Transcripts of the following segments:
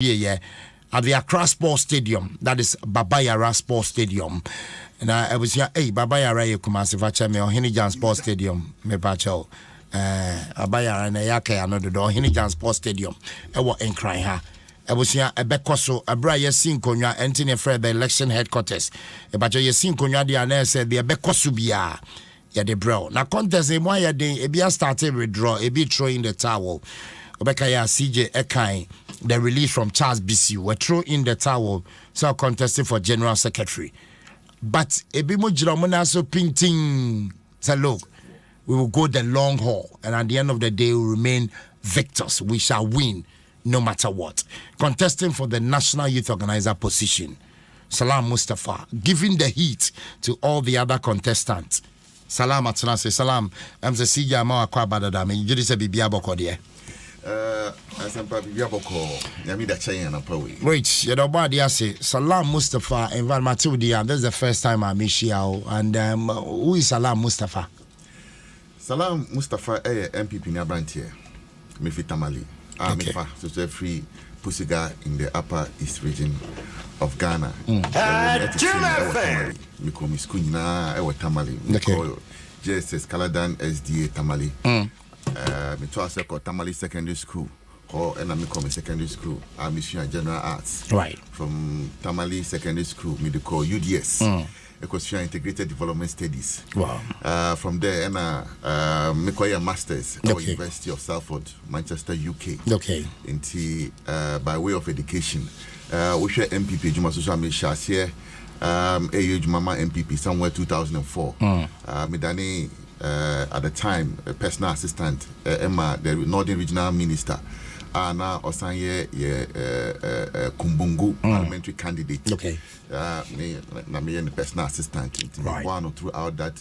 at the Accra Sports Stadium, that is Baba Yara Sports Stadium. And I was here, hey, Baba Yara, you come as if I tell me, or Hinijan Sports Stadium, me pacho. Baba Yara and Yaka, another door, Hinijan Sports Stadium. I was in crying her. I was here, a bekoso, a Brian Sinkonya, Anthony Fred, the election headquarters. But you seen Konya, the Anna said, the Bekosubia. Yeah, the bro. Now, contest, a why a day, a beer started withdraw, a bit throwing the towel. Obekaya CJ Ekai, the release from Charles BC, were thrown in the towel, so contesting for General Secretary. But Ebimo Jiramona so painting, say, look, we will go the long haul, and at the end of the day, we will remain victors. We shall win no matter what. Contesting for the National Youth Organizer position, Salam Mustapha, giving the heat to all the other contestants. Salam Atunase, Salam, I'm the CJ Amawa Kwabadadam, and you just say Bibia Bokodia. Wait, you know what I say? Salam Mustapha and Val Matudia. This is the first time I meet you. And who is Salam Mustapha? Salam Mustapha, NPP Nabrantia, Mifi Tamale. Mifa, so free Pusiga in the Upper East region of Ghana. Mikomi Skuina, Ewa Tamale. JSS Kaladan SDA Tamale. Me to a Tamale Secondary School, or Enamikomi Secondary School, Mission General Arts. Right. From Tamale Secondary School, me call UDS. Ecosphere Integrated Development Studies. Wow. From there, me call a master's at University of Salford, Manchester, UK. Okay. By way of education, we share NPP Juma Social Media here. AU Mama NPP somewhere 2004. Me at the time, a personal assistant, Emma, the Northern Regional Minister, now Osanye Kumbungu parliamentary candidate. Okay. Me the personal assistant. Right. One throughout that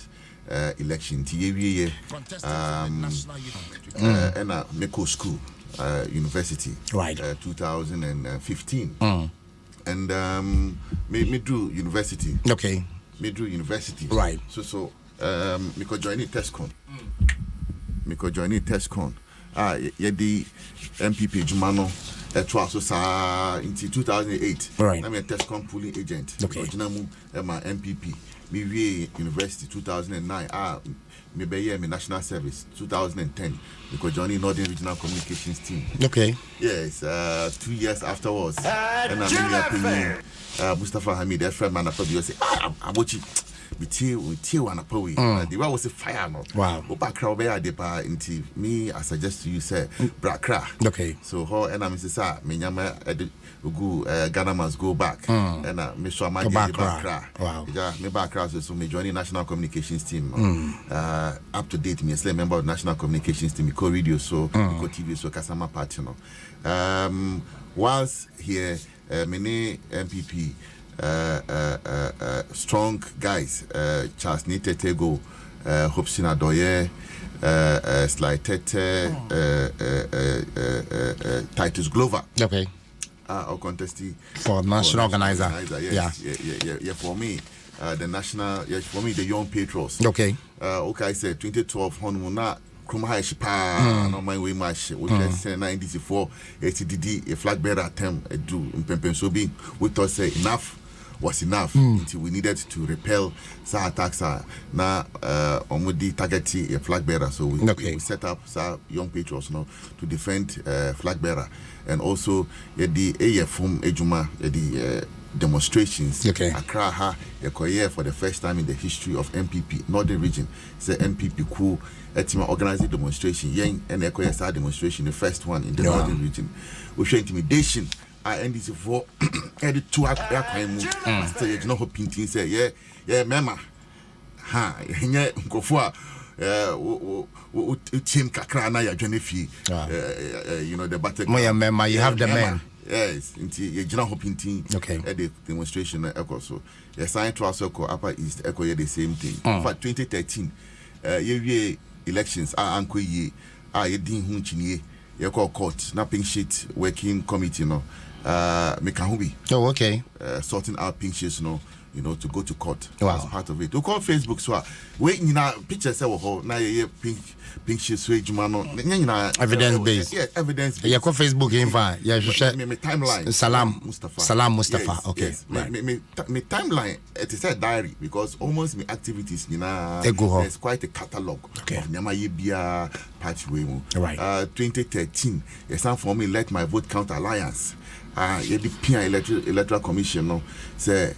election. And Meko School University. Right. 2015. And me do university. Okay. Me do university. Right. So me could join it TESCON. Yeah, the MPP Jumano so in 2008. Right. I'm a TESCON pooling agent. Okay. My MPP. Me University 2009. Me be my national service 2010. Because joining Northern Regional Communications team. Okay. Yes. 2 years afterwards, and I'm Mustapha Hamid, that friend man, I probably say, I'm watching. We one apowe. The one was a fire no. Wow. Opa crowd be adepa into me. I suggest to you say brakra. Okay. So how and I say sir, me nyama go Ghana must go back. And me so my brakra. Wow. Yeah, me brakra so me joining National Communications team. Up to date me a member of National Communications team. Me co radio so co TV so Kasama party no. Whilst here many MPP strong guys, Charles Nitetego, Hopsina Doye, Sly Tete, Titus Glover. Okay. Our contesting for national organizer. Yes. Yeah. For me, the national. Yeah, for me, the Young Patriots. Okay. Okay. I said 2012. Honmuna. Krumah Shipa, no my way much. We said 1994. ATDD a flag bearer attempt do in Pempensobi. We thought say enough was enough until we needed to repel some attacks. Now, Omudi targeting a flag bearer, so we set up some Young Patriots now to defend flag bearer, and also the AFM Ejuma the demonstrations. Okay. Accra for the first time in the history of NPP Northern Region. Say NPP coup organizing demonstration. Yang and Ekoya demonstration, the first one in the Northern Region. We show intimidation. I ended for edit to our say you know painting say yeah mema go for team kakra na ya dwanefi the battle mema you have the men. Yes, into you know painting. Okay. At the demonstration echo so yes sign to us Upper East echo the same thing. For 2013 elections anko ye ye din hu chinie ye call court snapping sheet working committee no Mekahubi. Oh, okay. Sorting out pinches, to go to court. Wow. As part of it. We call Facebook so wait pictures now pink sheets evidence based. Yeah, evidence based. Yeah, call Facebook in fine. Yeah, share me timeline. Salam Mustapha. Yes, okay. Yes. Right. Me timeline it is a diary because almost my activities there's quite a catalog okay. of Nyama Yebia party way. Right. 2013, it's time for me Let My Vote Count Alliance. The electoral commission say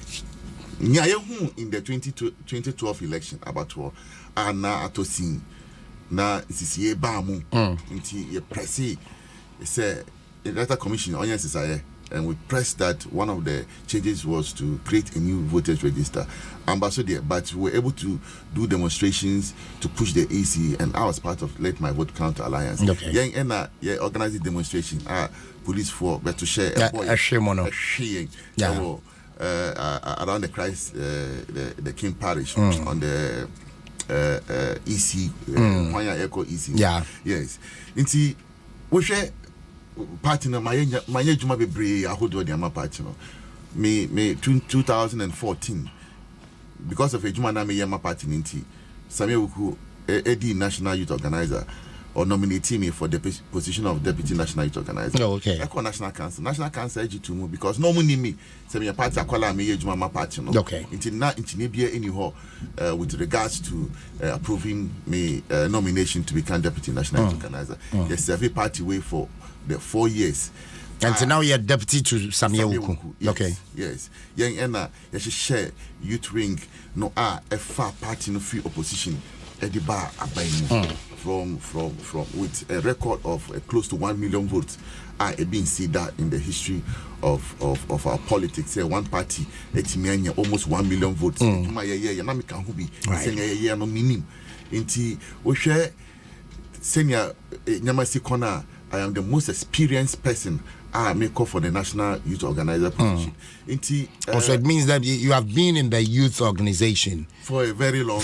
in the 2012 election about na atosin na sisi bamu nti ye press say electoral commission on yes and we pressed that one of the changes was to create a new voters register ambassador, but we were able to do demonstrations to push the AC, and I was part of Let My Vote Count Alliance. Okay. Yeah, organizing demonstration. Police for but to share a shame around the Christ the King Parish on the EC Kwanya Echo EC. Yeah. Yes. Inti we share party no my juma bebre ahodo de ama party no. Me 2014 because of a juma na me yama party ninti Samuel Wuku AD National Youth Organizer or nominating me for the position of Deputy National Youth Organizer. Oh, okay. I call National Council AG2 move because no money me. Say me party akwala me yejuma ma party no. Okay. Until now be anyhow with regards to approving me nomination to become Deputy National Youth Organizer. Yes, every party way for the 4 years. And so now you're deputy to Samuel Wuku. Yes, Okay. Yes. Young Enna, you should share youth wing no a far party no free opposition at the bar from with a record of close to 1 million votes. I been see that in the history of our politics. One party almost 1 million votes. Right. No minimum. Inti we share senior Nyamasi Kona. I am the most experienced person I make call for the National Youth Organizer position. Also, it means that you have been in the youth organization for a very long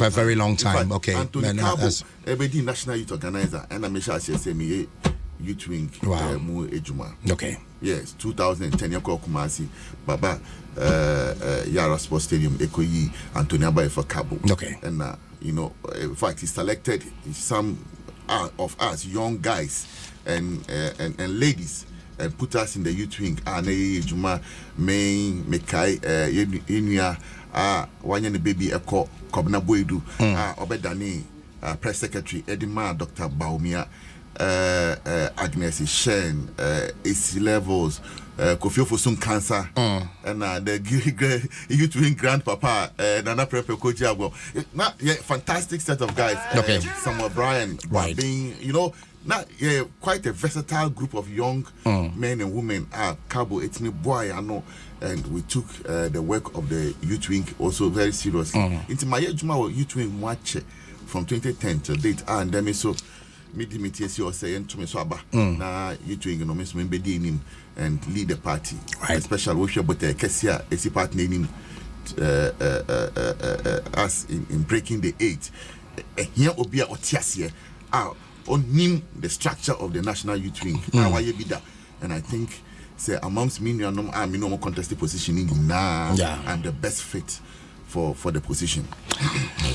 time. Fact, okay. Anthony Cabo, every National Youth Organizer, and I'm sure me youth wing. Mu Ejuma. Okay. Yes, 2010 Yako Kumasi, Baba Yara Sports Stadium, Ekoyi, Anthony Abaye for Cabo. Okay. And in fact, he selected some of us young guys and ladies and put us in the youth wing. Juma main mekai inuya wanya baby eko Kobna Boydu Obedani press secretary Edima Dr. Baumia Agnes Shen AC levels Kofi Ofosun cancer and the youth wing grandpapa Nana Prepe Kojiabo. Fantastic set of guys. Okay. Samuel Bryan being quite a versatile group of young men and women. Cabo, it's me boy, I know, and we took the work of the youth wing also very seriously. Into my Juma youth wing watch from 2010 to date, and then so midi or saying to me so na youth wing no miss me him and lead the party. Right. Special worship, but Kessia is partner name us in breaking the eight. Here Obia Otiasie on him the structure of the National Youth Wing. And I think say amongst me no contested position in I'm the best fit for the position.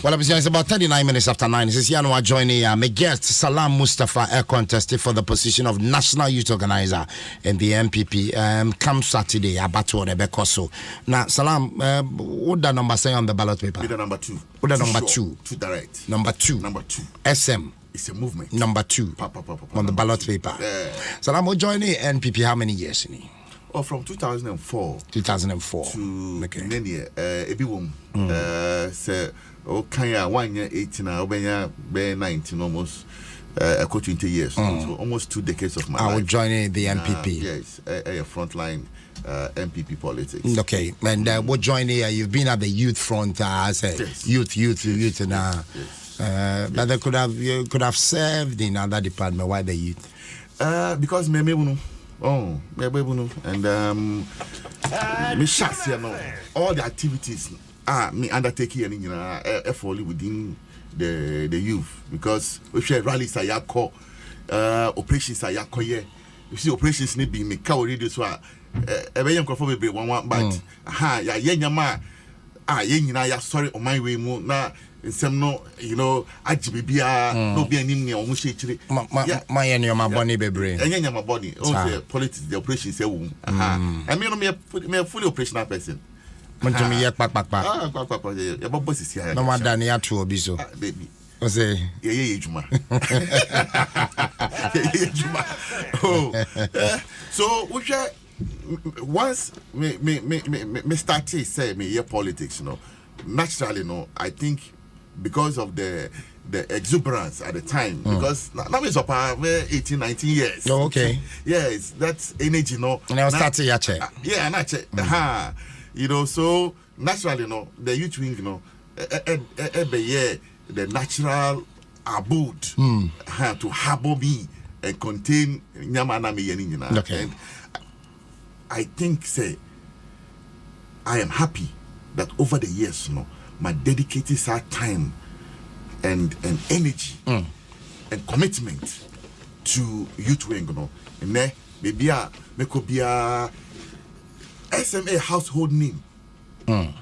Well, it's about 39 minutes after 9. This is Yanwa joining my guest Salam Mustapha contested for the position of National Youth Organizer in the NPP. Come Saturday, Abatu Rebekoso. Now, Salam, what the number say on the ballot paper? The number 2. What the number 2? Too direct. Number 2. SM. It's a movement. Number 2 on the ballot paper. Salam, what joining NPP? How many years in it? Oh, from 2004. 2004 to Nenia, Ebiwum. Say, Kaya 1 year 18, Obenya, 19 almost. 20 years, so almost 2 decades of my life. I would join the NPP. Yes, a frontline NPP politics. Okay, and what join here? You've been at the youth front as a youth, and but they could have served in other department. Why the youth? Because maybe and me shots all the activities me undertaking and fully within the youth, because we share rallies operations you see operations need be make already so ebe yem krofo bebre one but ya nyama ye nyina ya sorry on my way mu na nsem no you know agibibia no be anim ne omo shechire my nyama body bebre enye nyama body o say politics the operation say wo I mean me fully operational person Montumi ye kpak ya bobo sisi ya no madani ya to obi so baby o say ye juma so we once me started say me here politics, you know, naturally, you know, I think because of the exuberance at the time, because now it's up 18, 19 years. Oh, okay. Yes, that's energy, you know. And I was starting your check. Yeah, and I check. You know, so naturally, you know, the youth wing, you know, the natural abode to harbor me and contain nyamana me yenina. Okay. And I think, say, I am happy that over the years, you know, my dedicated time and energy and commitment to youth wing, you know, and then maybe me could be a SMA household name, a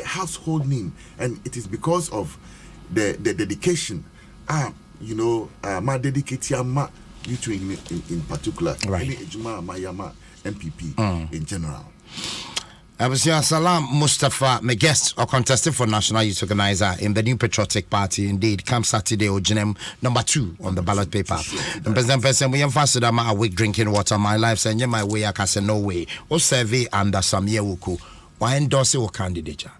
household name, and it is because of the dedication, you know, my dedicated youth wing in particular, right? NPP in general. I was here, Salam, Mustapha, my guest or contestant for National Youth Organizer in the New Patriotic Party. Indeed, come Saturday, Ojinem, number 2 on the ballot paper. And President, we emphasize that my week drinking water, my life, and my way, I can say no way. Or survey under some year, why endorse your candidature?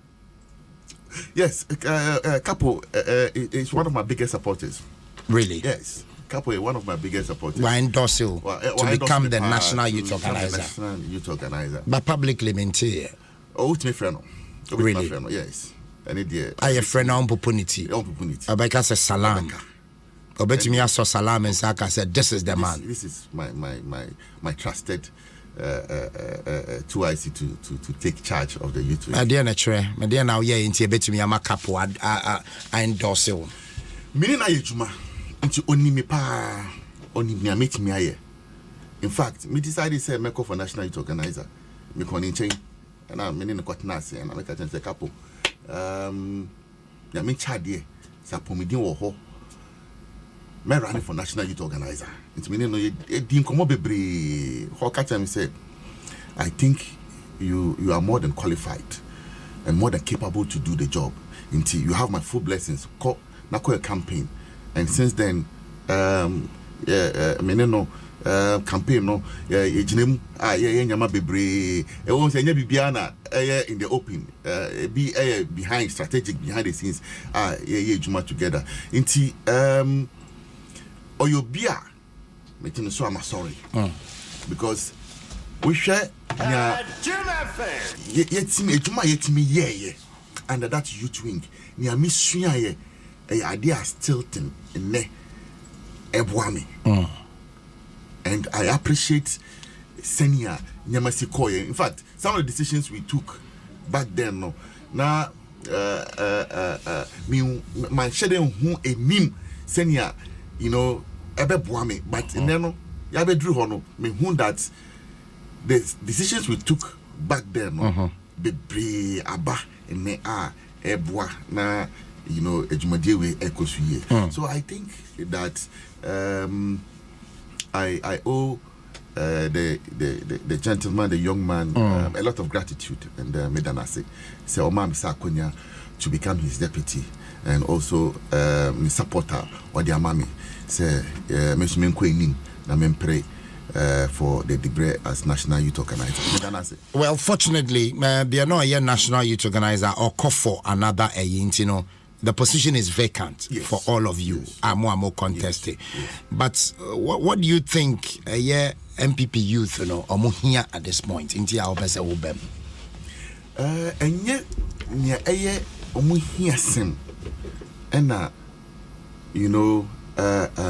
Yes, Capo is one of my biggest supporters. Really? Yes. Capo is one of my biggest supporters. Why endorse you to become the National Youth Organizer? National Youth Organizer. But publicly maintain. Oh, it's my friend. Really? Yes. And it I a friend on opportunity. Abeka says Salam. Obeti me aso Salam and Saka said, this is the man. This is my trusted 2IC to take charge of the youth. I dear nature. My dear now, yeah, into a bit me a capo. I endorse you. Meaning I juma. Into only me pa only me meet me aye. In fact, me decided say me go for National Youth Organizer. Me kon in chain and I meaning got nasi and I make a chance a couple. Ya me chadie sa pomidin wo ho. Me running for National Youth Organizer. It's meaning no e dim komo bebre. Ho catch me say I think you are more than qualified and more than capable to do the job. Until you have my full blessings. Na ko a campaign. And since then, campaign no, nyama bebre. Won't say bibiana in the open, be behind strategic behind the scenes. Juma together. Inti Oyobia, making so I'm sorry because we share. Yet me under that youth wing. Near Miss idea stilton in ne ebwami and I appreciate senior Nyamasi Koye. In fact, some of the decisions we took back then no na me man shede hu enim senior you know ebwami but no ya be drew hono me hu that the decisions we took back then no be bre aba ne ebwa na you know, so I think that I owe the gentleman, the young man, a lot of gratitude and Medanase. Say Omam Sakonya to become his deputy and also his supporter or the Amami. Say Meshumen Queening na pray for the degree as National Youth Organizer. Well, fortunately, there are no National Youth Organizer or call for another you know. The position is vacant for all of you. I'm more contested. But what do you think NPP youth, you know, are here at this point? Into our best obem. And yet, near here sim, and you know,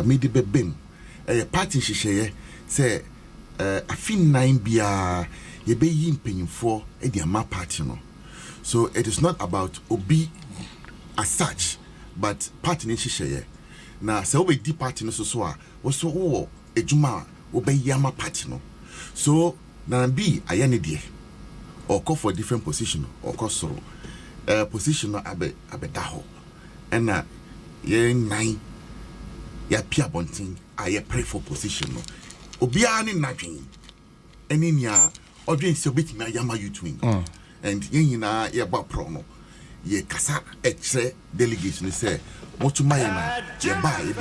midi bebim, a party she say, I feel 9 bia ye be yin paying for a dear party, no. So it is not about obi as such, but party ni share. Na se obe di party no so a wo so wo ejuma obe yama party no. So na bi ayane de or call for a different position or call soro position no abeda ho na ye nine ya pia bontin aye pray for position no obia ne nadwen eni nia odwen se obetimi ayama youth wing and yen nyina ye ba pro no ye kasa ekre delegates no say motuma ye na ye ba ye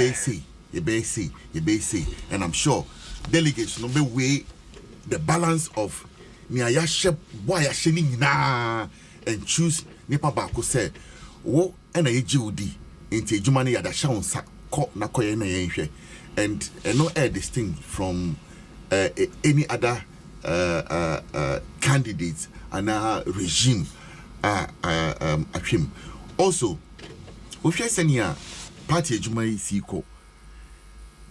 be say and I'm sure delegates no be weigh the balance of ni ayahye boy ayahye ni nyina and choose nipa ba ko say wo na ye jiudi enti adwuma ne yada sha wonsa ko na koye na ye nhwe and no distinct from any other candidates and regime atwem also we share senior party adwuma yi siko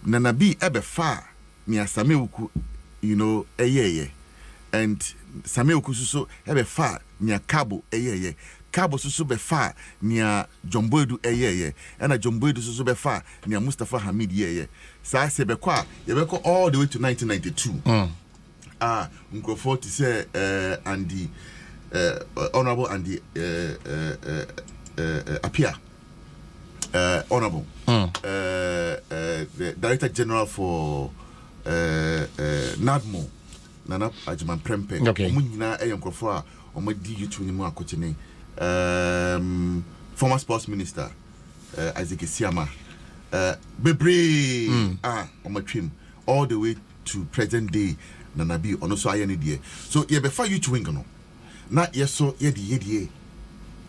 na bi ebe fa mi asamewuku you know eyeye and samewuku so ebe fa mi kabo eyeye Cabo susu be fa nia Jomboedu eyeye and Jomboedu susu be fa nia Mustapha Hamid yeye sa se be kwa ye be ko all the way to 1992 Nkrofo to say Andy honorable Andy Apia honorable the director general for NADMO Nana Ajiman Prempe omunyina eyenkrofo a omadi YouTube ni mu akochene former sports minister Isaac Siama Bebre omatwim all the way to present day Nanabi ono so ayene die so ye be fa youth wing no na yeso ye die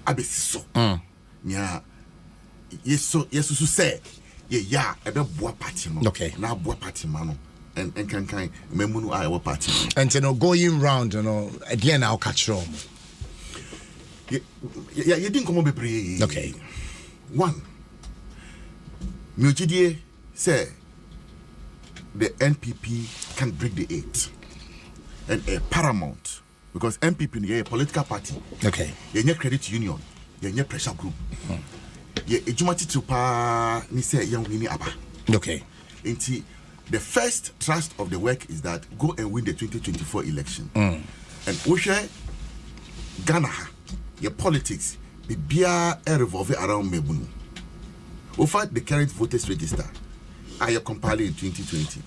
abesiso nya yeso su say ye ya ebe boa party no na boa party ma no and kan memunu ayo party and you know going round you know again I'll catch them. Yeah, you didn't come up with okay. One, Mujidie say the NPP can break the 8 and a paramount because NPP is a political party. Okay. You credit union, you pressure group. You ejumati tupa ni say young wini aba. Okay. Inti the first thrust of the work is that go and win the 2024 election. And we share Ghana. Your politics be revolve around Mebunu. Over the current voters register, I compiled in 2020,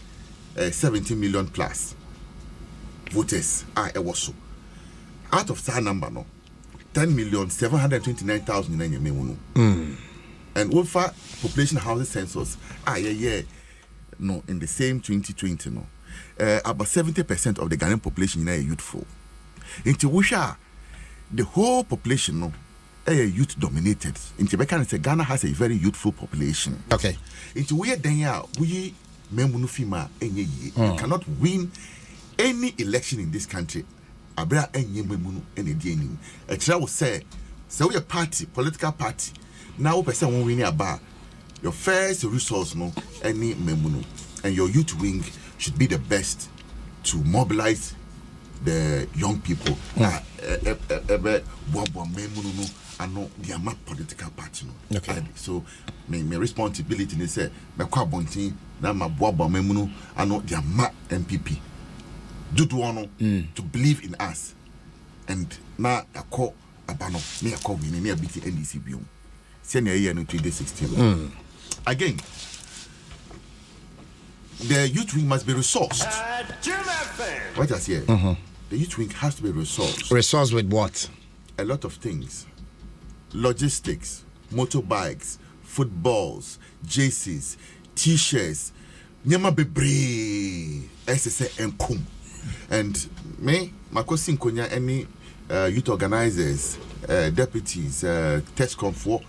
17 million plus voters are also. Out of that number, no, 10,729,000 in Mebunu. And over population housing census, no, in the same 2020, no, about 70% of the Ghanaian population is youthful. Into which the whole population no youth dominated. Into Ghana has a very youthful population. Okay. Into where then we memunu you cannot win any election in this country. Abra enye memunu ene dienim. A child will say we a party, political party. Now person won't win about your first resource no any memunu. And your youth wing should be the best to mobilize the young people. Political party. Okay. So my responsibility is say me kwa bontin na ma boabo memunu ano dia ma NPP. Do one to believe in us. And na akọ abano me akọ win na beat NDC biom. Senior year in 2016. Again, the youth wing must be resourced. What I say? The youth wing has to be resourced. Resourced with what? A lot of things. Logistics, motorbikes, footballs, jerseys, t-shirts. Nyama bebre. SSA and kum. And me, makosi nkonya any youth organizers, deputies, test comfort.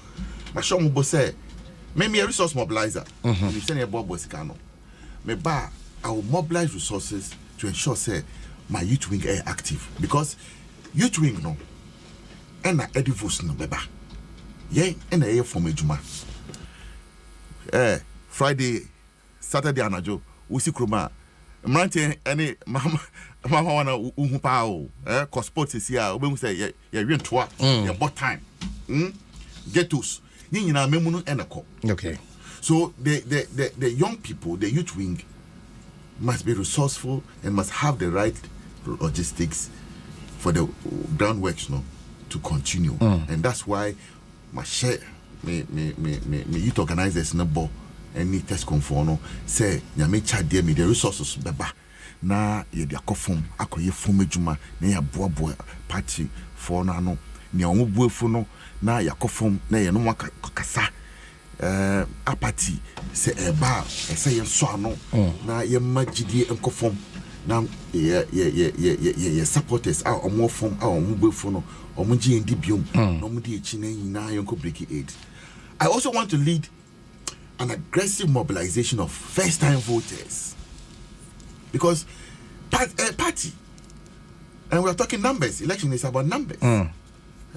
My show mo say, me a resource mobilizer. You send a bobo sikano. Me ba, I will mobilize resources to ensure say my youth wing are active because youth wing no and na edivos no beba ye and na from ejuma Friday Saturday anajo we see kroma mrante any mama wana uhu pa o cause sports is here we say ye win toa ye bot time get us ni nyina memu no enako. Okay. So the young people, the youth wing must be resourceful and must have the right logistics, for the groundworks to continue. And that's why my share me youth organizers number any test conform say nyame cha de me the resources beba na ye de akofom akoye fom adwuma na ya boaboa party for na no ne omubuefu no na yakofom na ye no makasa apathy se eba ese ye so ano na ye magidie enkofom na ye supporters are more from our omubuefu no omuji ndi biom no mudi echi na nyina yonko break aid. I also want to lead an aggressive mobilization of first-time voters, because party, and we're talking numbers. Election is about numbers,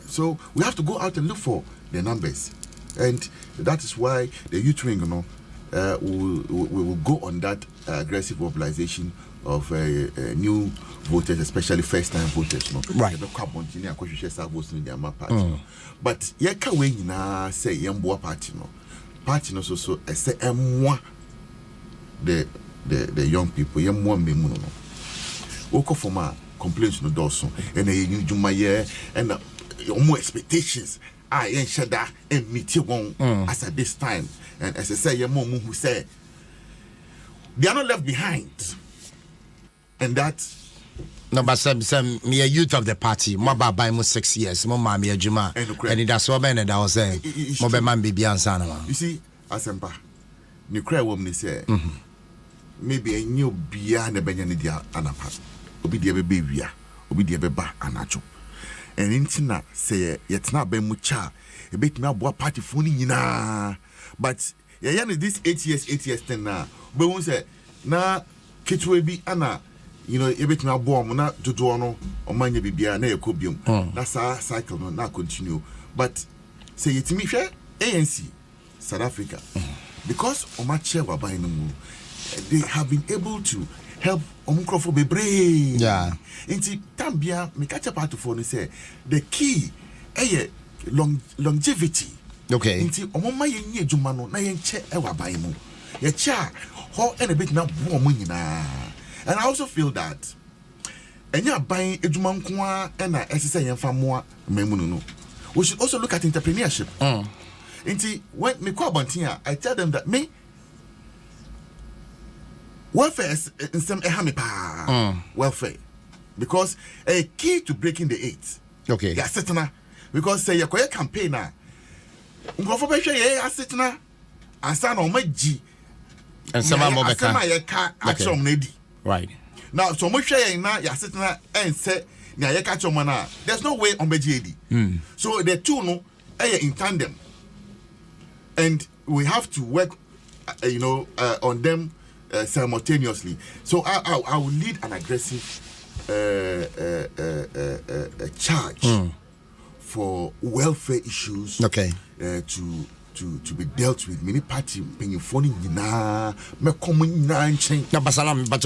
so we have to go out and look for the numbers, and that is why the youth wing, will go on that aggressive mobilization of new voters, especially first-time voters. Right. But yeka we nyina say yemboa party no so say emwa the young people yemwa memu no. Woko forma complaints no doso and you juma ye and more expectations yen shada and meet won as at this time, and as I say yemo who say they are not left behind, and that. No, but some me a youth of the party. Mo ba by mo 6 years. Mo ma me adwuma. And that's what man that was saying. Mo be man bibi ansa na. You see, asempa. Ni cry woman say. Maybe a new bia na benya ni dia anapa. Obi dia be wia. Obi dia be ba anacho. And intina say yetna be mu cha. E betimi aboa party phone nyina. But ya this 8 years 10 na. Be won say na kitwe bi ana. You know, every time I born, not to do no, or manya bibia, na yakobium. That's our cycle, no, now continue. But say it to me, share ANC, South Africa, because Omache were buying them, they have been able to help Omukrofo be brave. Yeah. Into Tambia, me catch up to phone say the key, longevity. Okay. Into Omoma ye jumano, na yen che ewa buying mu. Ye cha, ho and a bit now, woman. And I also feel that and you're buying a Juman and I say and more memuno. We should also look at entrepreneurship. When me call Bantia, I tell them that me welfare is in some welfare. Because a key to breaking the eight. Okay. Yeah, certain because say your campaigner. Certain and son on my G and some more right. Now, so much now you're sitting and say, "Nya catch your man." There's no way on BJD. So the two no, in tandem, and we have to work, on them simultaneously. So I will lead an aggressive charge for welfare issues. Okay. To be dealt with. Many party being funny me common chain. No, but Salam, but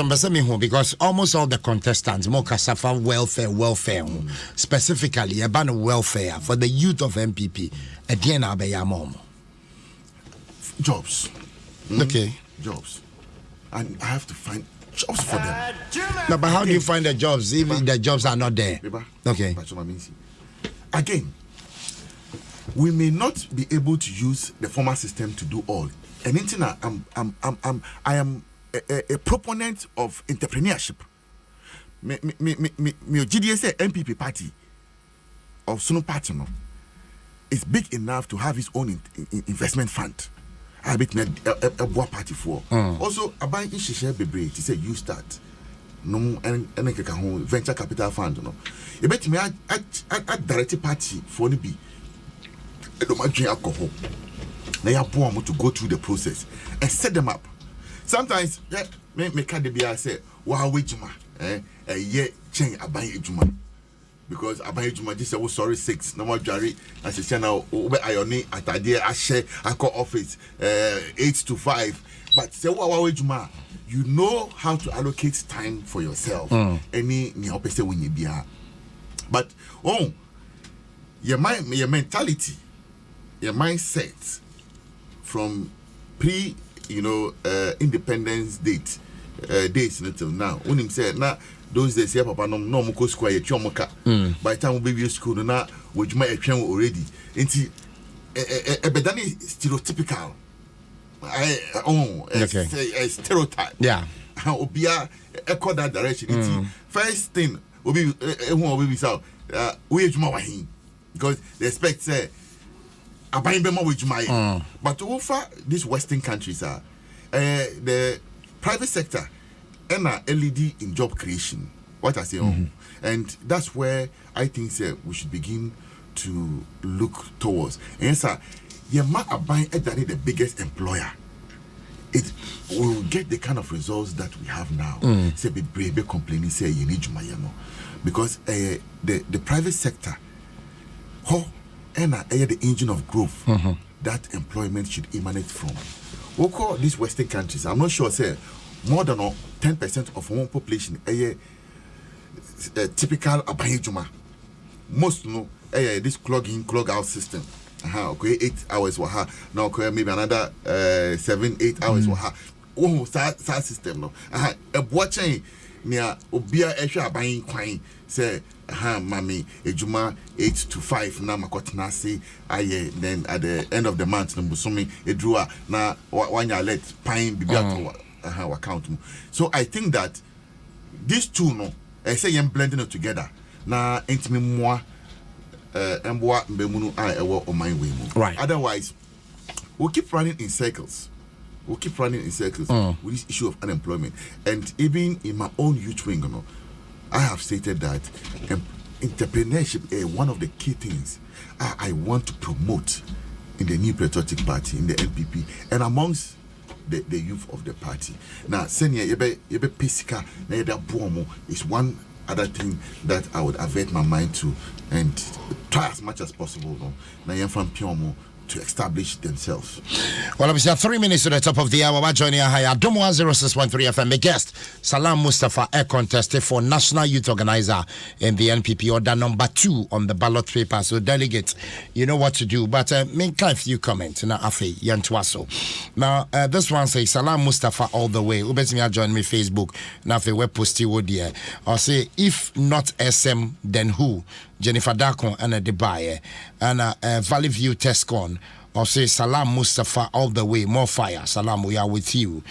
because almost all the contestants more casafa welfare specifically about welfare for the youth of NPP again mom. Jobs. Okay. Jobs. And I have to find jobs for them. No, but how do you find the jobs if the jobs are not there? Okay. Again, we may not be able to use the former system to do all. And I am a proponent of entrepreneurship. Me GDS NPP party of Sunu party no is big enough to have its own investment fund. I bet me a boa party for. Also, I buy in share bebre. It say you start. No and venture capital fund no. You bet me I direct party for the be. Alcohol. They are poor to go through the process and set them up. Sometimes, me can't be I say, wow, wait, a year change I buy a juma because I buy a juma just sorry 6 no more jari as a channel over ioni at idea I share I call office 8 to 5. But say wow juma, you know how to allocate time for yourself. Any opposite when you be. But your mentality. Your mindset from independence days until now. When him said, "Now those days here papa no mo go school ye twa mo ka by the time we be school no na we juma e twen already nti bedani stereotypical a stereotype yeah obia echo that direction nti first thing obi obi so we juma wa hin because they expect say abayin be mo we juma but over these western countries are the private sector and LED in job creation. What I say, and that's where I think we should begin to look towards. And sir, you might buy the biggest employer. It will get the kind of results that we have now. Say be brave, complaining, say you need Jumayano, because the private sector, and the engine of growth that employment should emanate from. We'll call these Western countries. I'm not sure, say. More than 10% of one population a typical abayejuma. Most this clog in, clog out system. Okay, 8 hours waha. Now okay, maybe another 7-8 hours waha. Oh, that system no. A watching near obia esha abayin kwan say mami ejuma 8 to 5 na makotna say aye then at the end of the month no busumi edrua na wanya let pine bibia account. So I think that these two no I say I'm blending it together na intimi moi emboa mbemunu ewo on my way. Right. Otherwise we'll keep running in circles with this issue of unemployment. And even in my own youth wing, I have stated that entrepreneurship is one of the key things I want to promote in the New Patriotic Party, in the NPP, and amongst the youth of the party. Now, senior yebe pesika na yeda buomo is one other thing that I would avert my mind to and try as much as possible na yem from piomo to establish themselves. Well, obviously, 3 minutes to the top of the hour. We're joining Adom 106.3 FM. My guest, Salam Mustapha, air contested for National Youth Organizer in the NPP, order number 2 on the ballot paper. So, delegates, you know what to do. But make a few comments. Now, Afe Yantwaso. Now, this one says Salam Mustapha all the way. Ubetimi join me Facebook. Now, Afe we posti wodia. I'll say if not SM, then who? Jennifer Dakon and a Debaye and Valley View Tescon or say Salam Mustapha all the way, more fire. Salam, we are with you.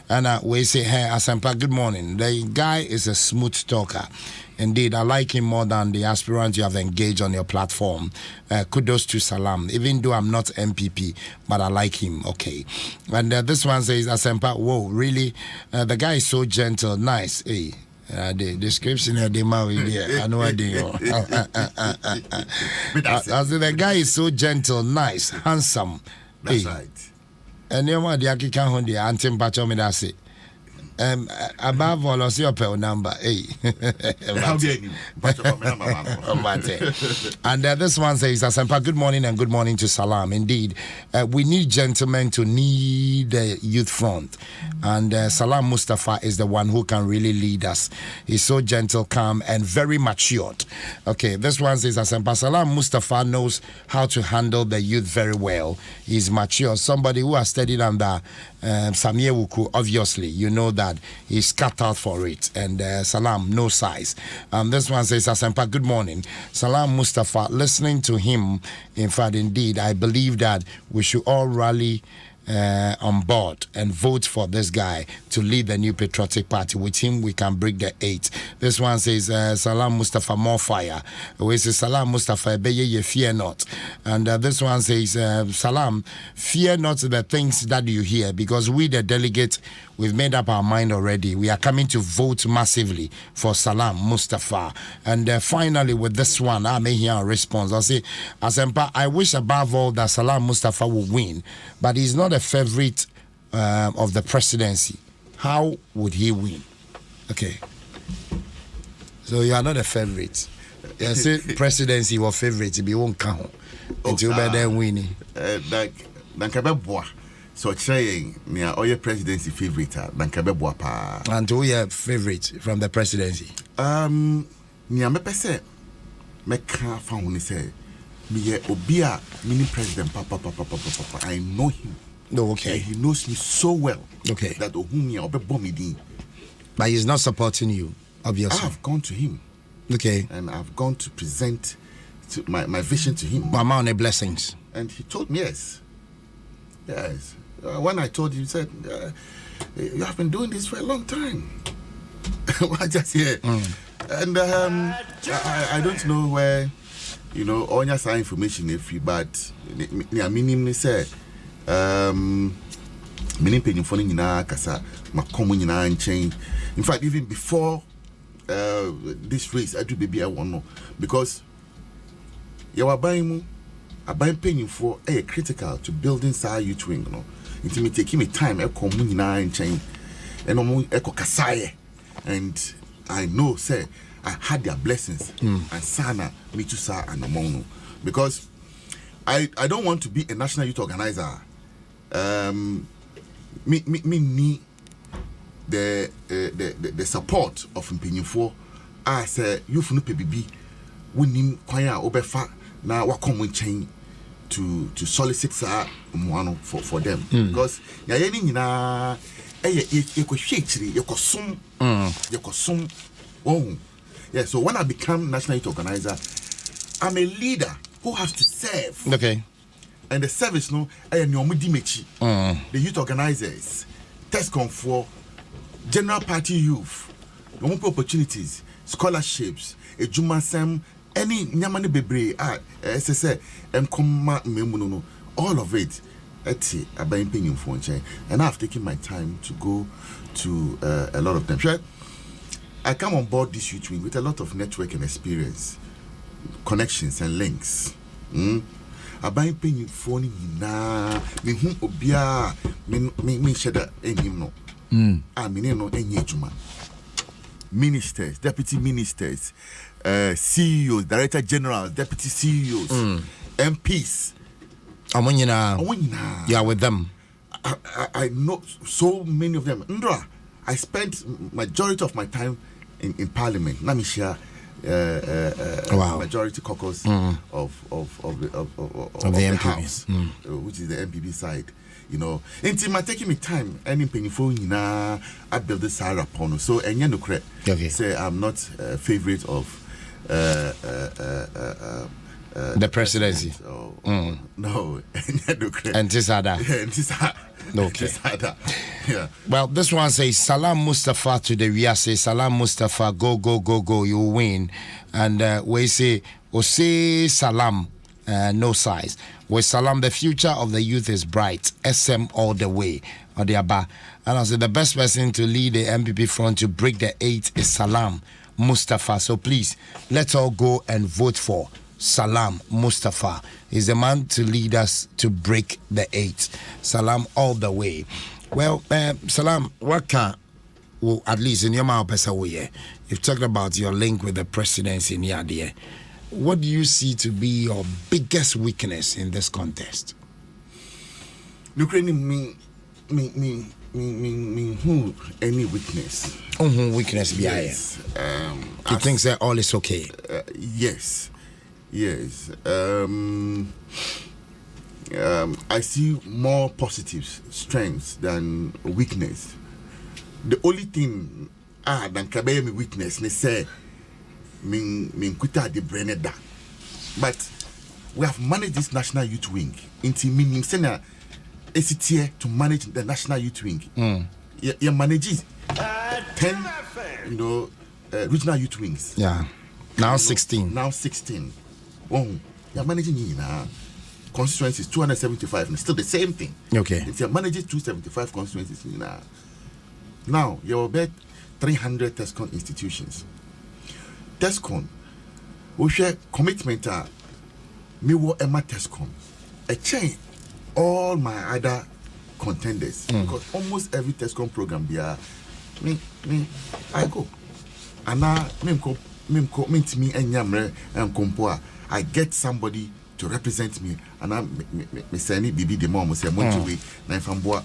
And we say, hey, Asampa, good morning. The guy is a smooth talker. Indeed, I like him more than the aspirant you have engaged on your platform. Kudos to Salam, even though I'm not MPP, but I like him. Okay. And this one says, Asampa, whoa, really? The guy is so gentle, nice. Hey. The description of the man I know idea. I said the guy is so gentle, nice, handsome. That's right. And you know the Akikan Hundi, Antim Pacho Midasi. Above all, I'll see your pay number. Hey, and this one says, Asampa, good morning and good morning to Salam. Indeed, we need gentlemen to lead the youth front, and Salam Mustapha is the one who can really lead us. He's so gentle, calm, and very matured. Okay, this one says, Asampa, Salam Mustapha knows how to handle the youth very well. He's mature, somebody who has studied under Samye Wuku, obviously, you know that he's cut out for it. And Salam, no size. This one says, Asampa, good morning. Salam Mustapha, listening to him, in fact, indeed, I believe that we should all rally on board and vote for this guy to lead the New Patriotic Party. With him, we can break the 8. This one says, Salam Mustapha, more fire. We say, Salam Mustapha, ye fear not. And this one says, Salam, fear not the things that you hear, because we, the delegates, we've made up our mind already. We are coming to vote massively for Salam Mustapha. And finally, with this one, I may hear a response. I'll say, Asempa, I wish above all that Salam Mustapha will win, but he's not a favorite of the presidency. How would he win? Okay. So you are not a favorite. You say presidency or favorite, it won't count until by then winning. So saying near all your presidency favorite and who your favorite from the presidency? Near me pese me can't found say me obia mini president papa. I know him. No, okay. He knows me so well. Okay. That whom me obe bomb me. But he's not supporting you. Obviously. I have gone to him. Okay. And I've gone to present my vision to him. Amount of blessings. And he told me yes. Yes. When I told him, he said, you have been doing this for a long time. I just hear. And I don't know where, all your side information if you, but meaning say, meaning penny phone in kasa, my common in chain. In fact, even before this race, I do baby I want to know because you are buying penny for critical to building Sa youth wing, It may take me time, a common in chain, and echo kasaye. And I know, say, I had their blessings, and sana me to sa and amono because I don't want to be a national youth organizer. Me need the support of Mpenyinfo as a youth no PBB we need kwanya obefa na wakomo chain to solicit sa mwano for them because ya yeni nyina ekohwechiri yekosom yeah. So when I become national youth organizer, I'm a leader who has to serve. Okay. And the service the youth organizers, TESCOM for general party youth, opportunities, scholarships, ejumasem, any nyamani bebre, SSA, memuno, all of it. And I've taken my time to go to a lot of them. Sure, I come on board this youth wing with a lot of network and experience, connections and links. Abayin penny phone na me hu obia me sheda enim no me no enye juma ministers, deputy ministers, CEOs, director generals, deputy CEOs, MPs Amonyina. You are with them. I know so many of them. Ndra, I spent majority of my time in parliament. Namisha majority caucus of the NPP. House, which is the NPP side. It's taking me time. Any painful, I build this side upon. So, and you know, say I'm not a favorite of the presidency. No, and Tisada. Okay. Yeah. Well, this one says Salam Mustapha to the we say Salam Mustapha, go, you win. And we say Salam, no size. With Salam, the future of the youth is bright. SM all the way. And I said the best person to lead the NPP front to break the 8 is Salam Mustapha. So please, let's all go and vote for Salam Mustapha. Is the man to lead us to break the 8. Salam all the way. Well, Salam, what can, well, at least in your mouth, you've talked about your link with the presidency in your idea. What do you see to be your biggest weakness in this contest? Ukraine who any weakness? Weakness, yes. He thinks that all is okay. Yes. I see more positives, strengths than weakness. The only thing than kabe me weakness, they say min kuta de breneda. But we have managed this national youth wing. Into meaning sena here to manage the national youth wing. You manage 10 regional youth wings. Yeah. Now 16. Now 16. Oh, you're managing constituencies 275 and still the same thing. Okay. If you're managing 275 constituencies now you're about 300 TESCON institutions. TESCON we share commitment me wo Emma TESCON a chain all my other contenders because almost every TESCON program there me I go and now me and compoa I get somebody to represent me and I me say ni bibi the mom say monthly na famboa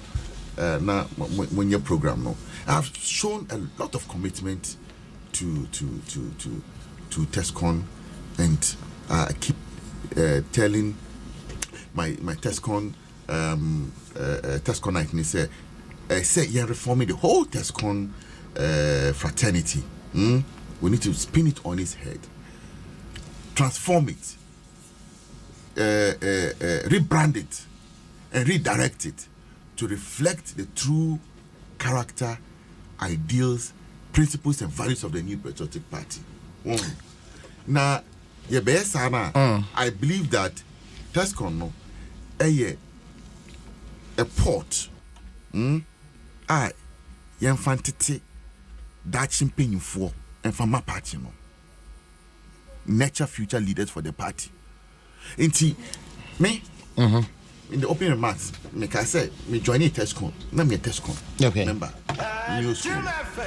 na when your program no. I've shown a lot of commitment to TESCON and I keep telling my TESCON TESCONite say you're reforming the whole TESCON fraternity. We need to spin it on its head, transform it, rebrand it, and redirect it to reflect the true character, ideals, principles, and values of the new patriotic party. Now, I believe that Tescon a port. Yemfantity that champagne for and from my party. Nurture future leaders for the party. Inti me in the opening remarks, like I said, me joining Tescon. Let me a Tescon. Okay. Remember, New School,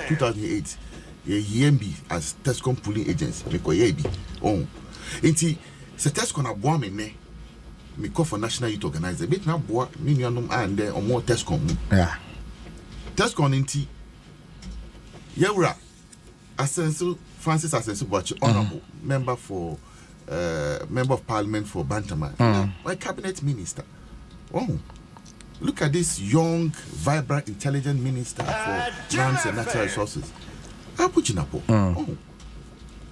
2008. YMB as Tescon pooling agents. Me ko YB. Oh, inti se Tescon a boa me call for National Youth Organizer. Bit na boa me nuanom and there or more Tescon. Yeah. Tescon inti Yewra Asensu Francis Asensu Boachi, honorable member of Parliament for Bantama, my cabinet minister. Oh, look at this young, vibrant, intelligent minister for lands and natural resources. I put you up. Oh,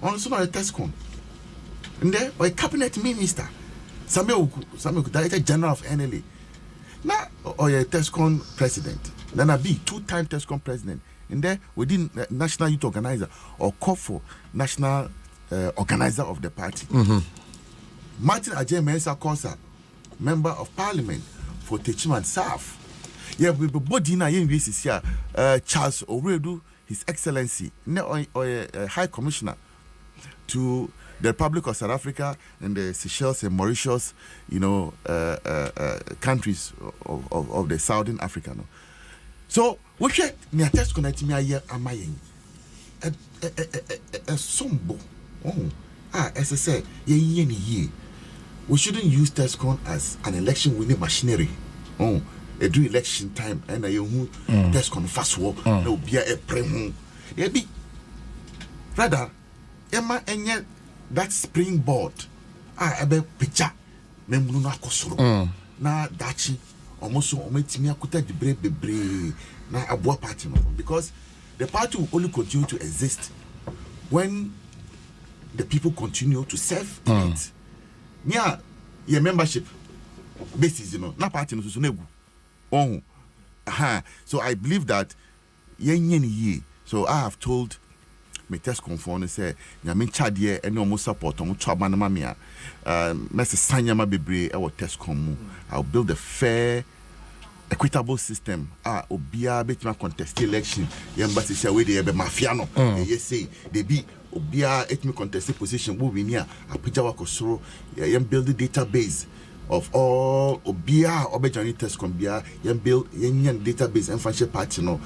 also not a Tescon. And there, my cabinet minister, Samuel, Director General of NLA. Now, or a Tescon president. Then I be two-time Tescon president. And there, within National Youth Organizer or call for National Organizer of the party. Martin Ajay Mensa Kosa, Member of Parliament for Techiman South. Yeah, we body na yen here. Charles Oredu, His Excellency, High Commissioner to the Republic of South Africa and the Seychelles and Mauritius, countries of the Southern Africa. No? So, we should me attest connect me a year amaying a sombo. As I say, ye. We shouldn't use Tescon as an election winning machinery. A do election time and a young Tescon fast walk, no be a premo. Be rather, Emma and yet that springboard. A picture, Memuna Kosoro. Na Dachi. Almost omit me akuta the brave na abua party because the party will only continue to exist when the people continue to serve it. Yeah, your membership basis, na party no so negu. So I believe that so I have told me Tescon for say nyame chadie ene omo support omo choba na mamia message sanyama bebre e wo Tescon mu. I'll build a fair, equitable system. Obia betima contest election. Yamba say we dey be mafia no. Yes say they be obia etimi contest position wo win here. Apija wakosoro yam build the database of all obia obejani Tescon bia yam build yen database and financial party no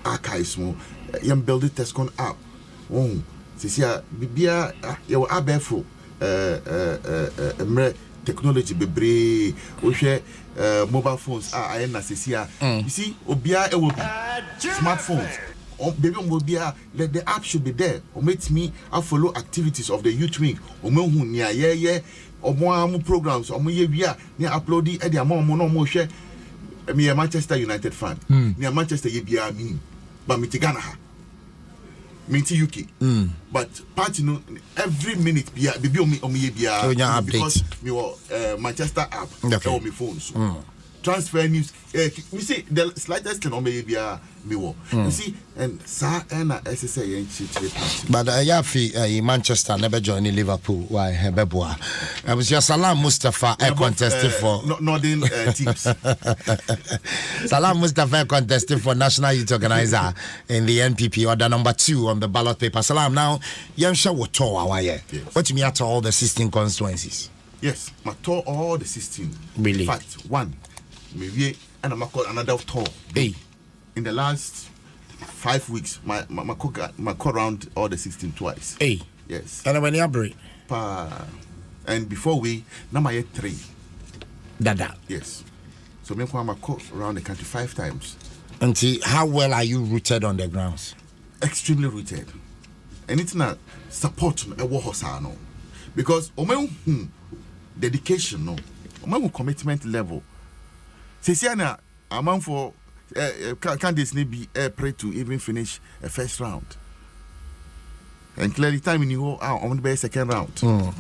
archives mo yam build the Tescon app. Sisia bibia you abefo technology bebre we share mobile phones I na sisia you see obia will smartphones baby obia the app should be there or make me follow activities of the youth wing o me hu nia ye omo programs omo ye bia ni upload e dia mo no mo hwe me Manchester United fan me Manchester ye bia me but me Ghana ha Minty UK, but party no every minute be because me Manchester app on my phones. Transfer news. We see the slightest thing on me be me. You see, and sa and SSA and party. But Manchester never joined Liverpool. Why Hebeboa? I was just Salam Mustapha contested for Northern teams. Salam Mustapha contested for National Youth Organizer in the NPP, order number 2 on the ballot paper. Salam, now Yamsha will tour our year. What me at all the 16 constituencies? Yes, my tour all the 16. Really? In fact, one. Maybe and I'm call another tour. Hey, in the last 5 weeks, my call around all the 16 twice. Hey, yes. And when you break, and before we, now my 3. Dada. Yes. So me call around the country 5 times. And see, how well are you rooted on the grounds? Extremely rooted, and it's not support a war no, because dedication no, commitment level. Sesiana among for candidates need be pray to even finish a first round. And clearly, time in you on the best second round.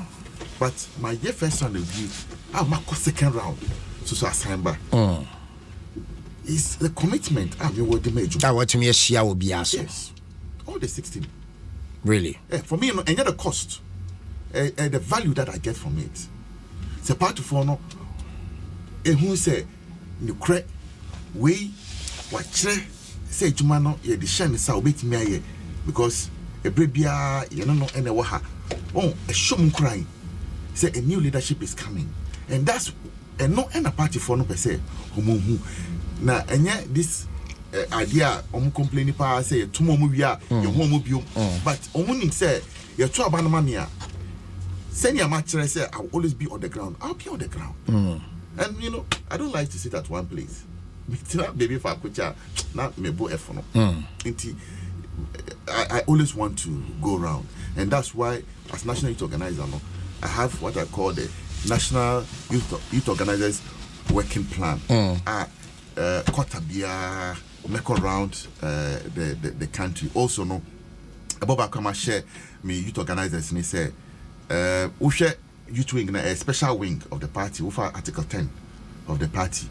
But my year first round review, my second round. So I sign back. It's the commitment. You what the major. I want to me a share will be asked. Yes. All the 16. Really? For me, and the cost, the value that I get from it. It's a part of no. Who say you crack we what say Jumano, ye the shame is our bit me because a bribia, you know, and a waha. Oh, a shum crying. Say a new leadership is coming. And that's and no and a party for no per se. Now, and yet this idea, complaining power say, tomorrow we are your home bio. But on say, your 12 banamania. Send your match, I say, I'll always be on the ground. I'll be on the ground. And you know, I don't like to sit at one place. Baby, if I could, not me bo F no. I always want to go around, and that's why, as national youth organizer, I have what I call the National Youth Organizers Working Plan. Kotabia, make around the country. Also, no, above I come share me youth organizers, and he say, we share youth wing, a special wing of the party, over Article 10 of the party.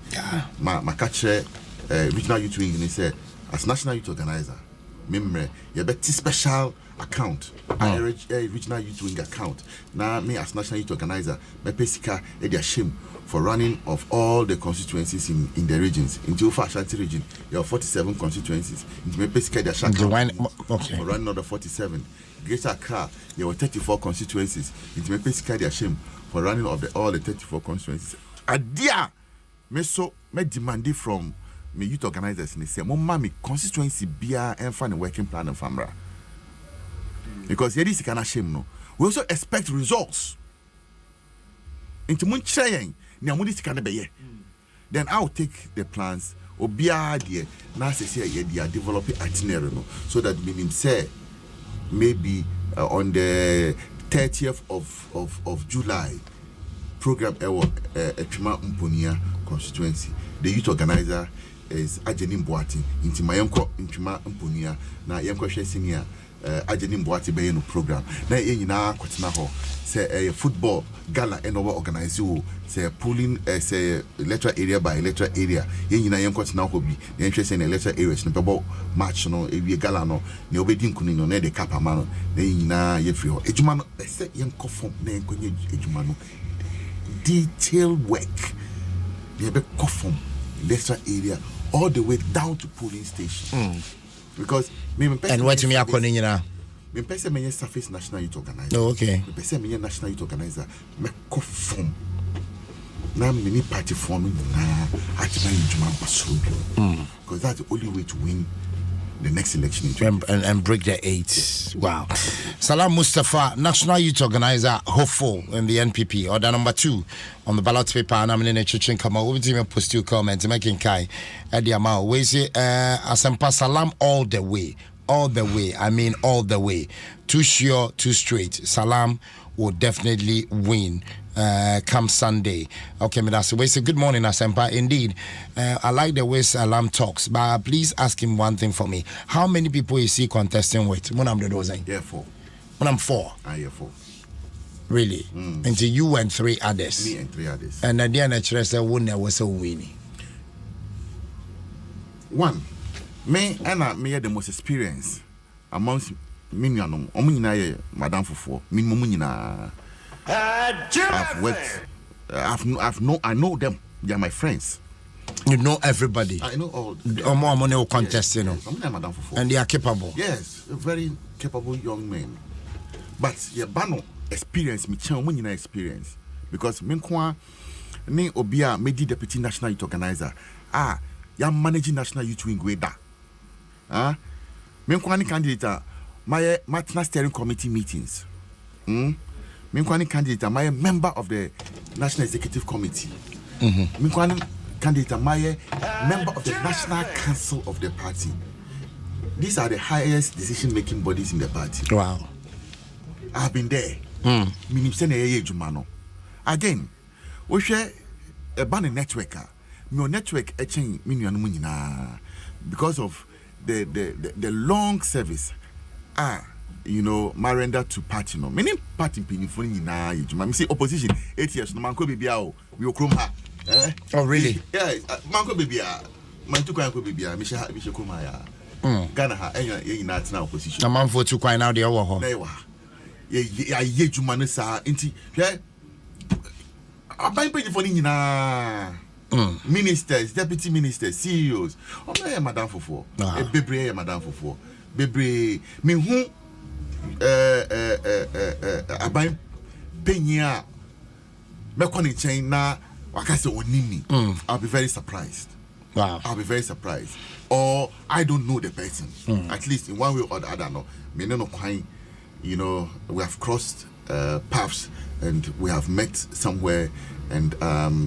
My catcher, regional youth wing, and he said, as national youth organizer, remember, you have a special account, a regional youth wing account. Now, me as national youth organizer, my pesika, a shame for running of all the constituencies in the regions. In Jofa Ashanti region, you have 47 constituencies. In my pesika, for running of the 47. Greater Accra, there were 34 constituencies. It may basically a shame for running of all the 34 constituencies. Adia, me demand from me youth organizers and they say, "Mama, constituency bia and find a working plan of Famra." Because here is kind of shame, no. We also expect results. Into mun chain, ni amudi sikana beye. Then I will take the plans. Obia dia na say they are developing itinerary, no, so that meaning say. Maybe on the 30th of July, program Echuma Mponia constituency. The youth organizer is Ajenim Boati. Into my uncle Echuma Mponia. Now, Yanko Senior Ajenim Boati Bayeno program. Now, na Kotina Ho say a football gala and over organize you say pulling say electoral area by electoral area. Na Yanko Tina Hobi. The interest in electoral areas. No match no a gala no. Ne obedin kuni no ne de kapa mano. Ne na ye free ho. Ejuma no say Yanko form na Yanko ejuma no. Detailed work. They be conform electoral area all the way down to polling station. Because and what me akoni nyina me pese me surface national youth organizer. Oh, okay. Me pese me national youth organizer me conform na many party forming na atima yujuma baso. Because that's the only way to win the next election and break the 8. Wow. Salam Mustapha, National Youth Organizer, hopeful in the NPP, order number 2 on the ballot paper. And I'm in a church. Come on, we'll do a post to comment, making Kai at the amount. We say, Asampa Salam all the way. All the way. I mean, all the way. Too sure, too straight. Salam will definitely win. Come Sunday. Okay, we say good morning, Asempa. Indeed, I like the way Salam talks, but please ask him one thing for me. How many people is he contesting with? When I'm the dosing? Yeah, 4. When I'm 4. Yeah, 4. Really? Until you and 3 others. Me and 3 others. And at the end, I wouldn't was so winning. 1. Me and me had the most experience amongst Minianum. Omunina, Madame Fufo. Minmunina. I've worked. I know them. They are my friends. You know everybody. I know all. More money will contest, you know. And they are capable. Yes, very capable young men. But your bano experience, me chen when you experience because me kwa ni obia me deputy national youth organizer. Ya managing national youth wing way da. Me kwa ni candidate my national steering committee meetings. Minkwani candidate, am I a member of the National Executive Committee? Minkwani candidate, am I a member of the National Council of the party? These are the highest decision-making bodies in the party. Wow. I've been there. Again, we share a banner network. My network because of the long service. you know, my render to party no. Many party pinifuni na you say opposition 8 years no man ko bibia we okrom ha. Oh really? Yeah, man ko bibia. Man to kwan ko bibia. Me she koma ya. Ghana ha enya na tina opposition. Na man for to kwan now dey wo ho. Na wa. Ye juma no sa nti hwe aban pinifuni nyina. Ministers, deputy ministers, CEOs. Oh, Madam Fofo. Bebre, Madam Fofo. Bebre, me who aban penya me koni chain na wakase onimi. I'll be very surprised. Wow. I'll be very surprised. Or I don't know the person. At least in one way or the other. No, me no quite. You know, we have crossed paths and we have met somewhere. And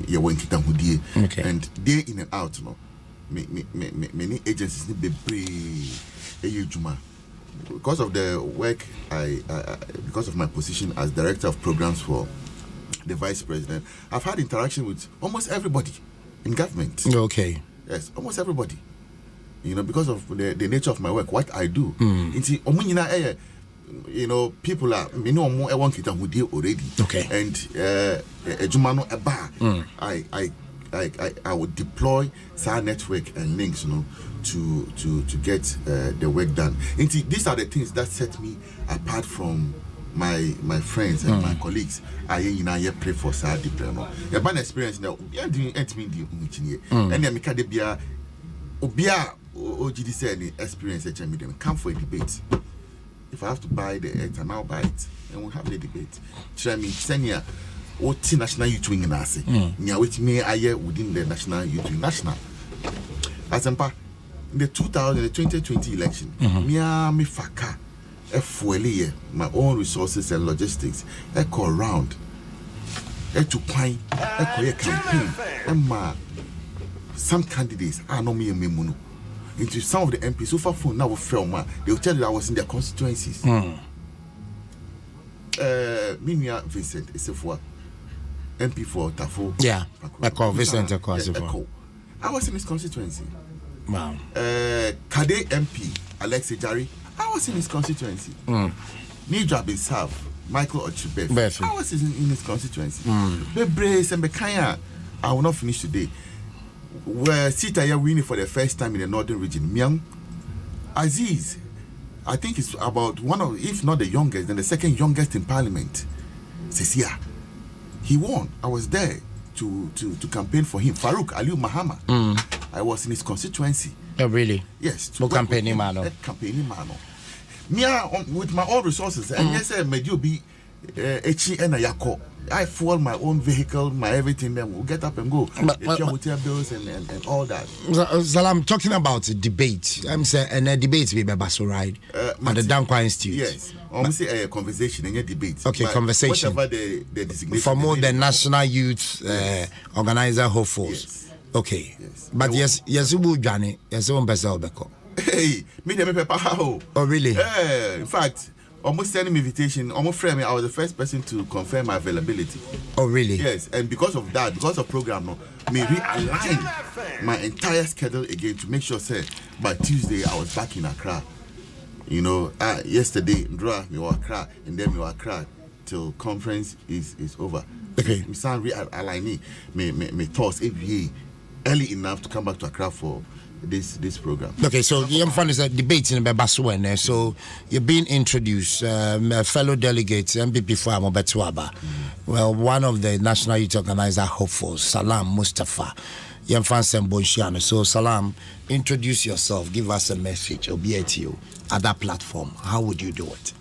you went to Hudie, and day in and out, no. Many agencies need be brave. Because of the work, because of my position as director of programs for the vice president, I've had interaction with almost everybody in government. Okay. Yes, almost everybody. You know, because of the nature of my work, what I do. You know, people are more want kita hudie already. Okay. And ejumano eba. I would deploy SAR network and links, you know, to get the work done. And these are the things that set me apart from my friends and my colleagues. I pray for SAR deployment. The bad experience now. And then make the bia obia OGD say any experience them come for a debate. If I have to buy the item, I'll buy it, and we'll have the debate. Try me, senior, what national youth wing in Nasi? Nya with me, I hear within the national youth wing national. As in the 2020 election, me faka, fueli my own resources and logistics, echo around, to point, echo campaign, and some candidates are no me and me. Into some of the MPs so far phone now film they will tell you that I was in their constituencies. Minia Vincent is for MP for Tafo. Yeah, Echo Vincent Echo. I was in his constituency. Wow. Kade MP Alexei Jari, I was in his constituency. Nija Bisav Michael Ochibev, I was in his constituency. Bebre Sembekaya, I will not finish today. Where Sita here winning for the first time in the northern region. Myang Aziz, I think it's about one of, if not the youngest, then the second youngest in parliament. Cecia, he won. I was there to campaign for him. Farouk Aliu Mahama, I was in his constituency. Oh, really? Yes. To campaigning man. Campaigning man. Me with my own resources, and yes, I made you be Echi and Ayako. I fuel my own vehicle, my everything, then we'll get up and go. Hotel bills and all that. Salam, talking about a debate. I'm saying, and a debate we basso right at the Dankwa Institute. Yes. I'm saying a conversation and a debate. Okay, but conversation. Whatever the designation. For more the National Youth Organizer Hopefuls. Yes. Okay. Yes. But yes, you Johnny, yes, one person beko. Hey, me the paper how? Oh, really? In fact, almost sending me invitation, almost friend me. I was the first person to confirm my availability. Oh, really? Yes, and because of that, because of program, me realign my entire schedule again to make sure, say, by Tuesday I was back in Accra. You know, yesterday, Ndra, me were Accra, and then me were Accra till conference is over. Okay. Me sound realign me thoughts every early enough to come back to Accra for this program. Okay, so the fun is a debate in Bebasu, so you're being introduced, fellow delegates, NPP for Amobetwaba. Well, one of the National Youth Organizer hopefuls, Salam Mustapha. So Salam, introduce yourself, give us a message, or be at you at that platform. How would you do it?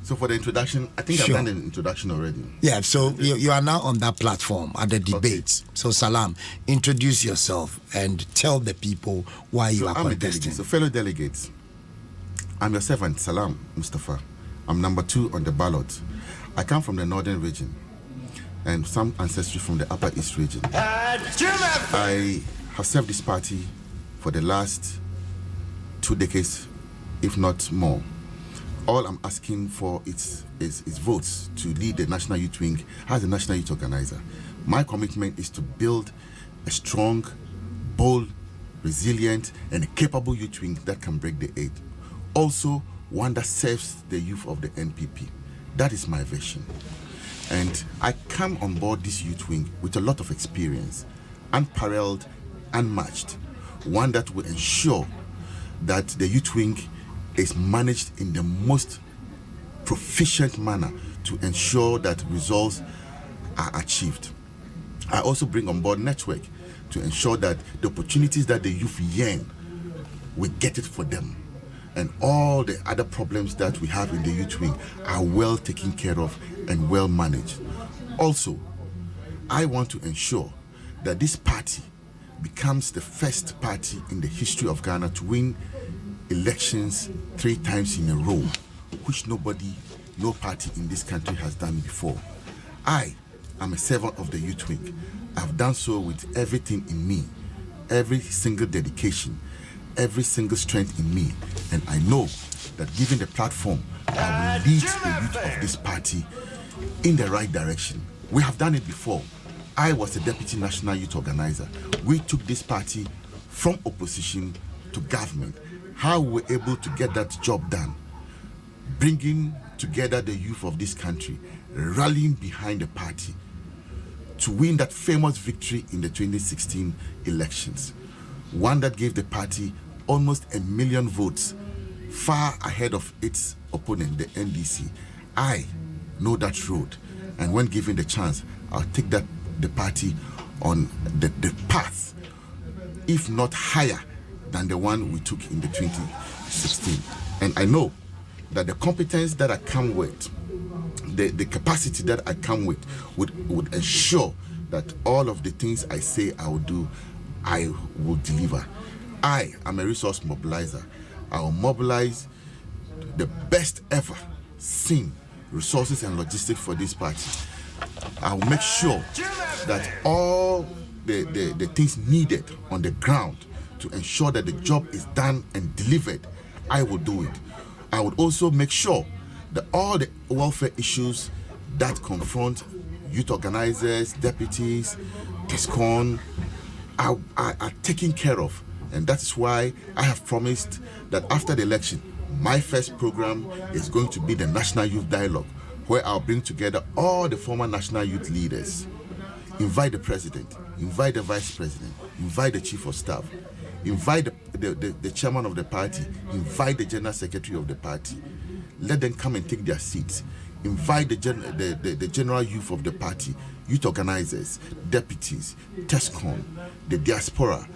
So for the introduction, I think Sure. I've done an introduction already. Yeah, so you are now on that platform at the debates. Okay. So Salam, introduce yourself and tell the people why you are contesting. So fellow delegates, I'm your servant, Salam Mustapha. I'm number 2 on the ballot. I come from the northern region and some ancestry from the upper east region. I have served this party for the last 2 decades, if not more. All I'm asking for is votes to lead the National Youth Wing as a National Youth Organizer. My commitment is to build a strong, bold, resilient, and capable youth wing that can break the 8. Also, one that serves the youth of the NPP. That is my vision. And I come on board this youth wing with a lot of experience, unparalleled, unmatched, one that will ensure that the youth wing is managed in the most proficient manner to ensure that results are achieved. I also bring on board network to ensure that the opportunities that the youth yearn, we get it for them. And all the other problems that we have in the youth wing are well taken care of and well managed. Also, I want to ensure that this party becomes the first party in the history of Ghana to win elections 3 times in a row, which no party in this country has done before. I am a servant of the youth wing. I've done so with everything in me, every single dedication, every single strength in me, and I know that given the platform, I will lead the youth of this party in the right direction. We have done it before. I was the deputy national youth organizer. We took this party from opposition to government. How we were able to get that job done, bringing together the youth of this country, rallying behind the party to win that famous victory in the 2016 elections. One that gave the party almost 1 million votes, far ahead of its opponent, the NDC. I know that road, and when given the chance, I'll take the party on the path, if not higher than the one we took in the 2016. And I know that the competence that I come with, the capacity that I come with would ensure that all of the things I say I will do, I will deliver. I am a resource mobilizer. I will mobilize the best ever seen resources and logistics for this party. I will make sure that all the things needed on the ground to ensure that the job is done and delivered, I will do it. I would also make sure that all the welfare issues that confront youth organizers, deputies, TESCON are taken care of. And that is why I have promised that after the election, my first program is going to be the National Youth Dialogue, where I'll bring together all the former national youth leaders, invite the president, invite the vice president, invite the chief of staff, invite the chairman of the party, invite the general secretary of the party. Let them come and take their seats. Invite the general youth of the party, youth organizers, deputies, TESCON, the diaspora,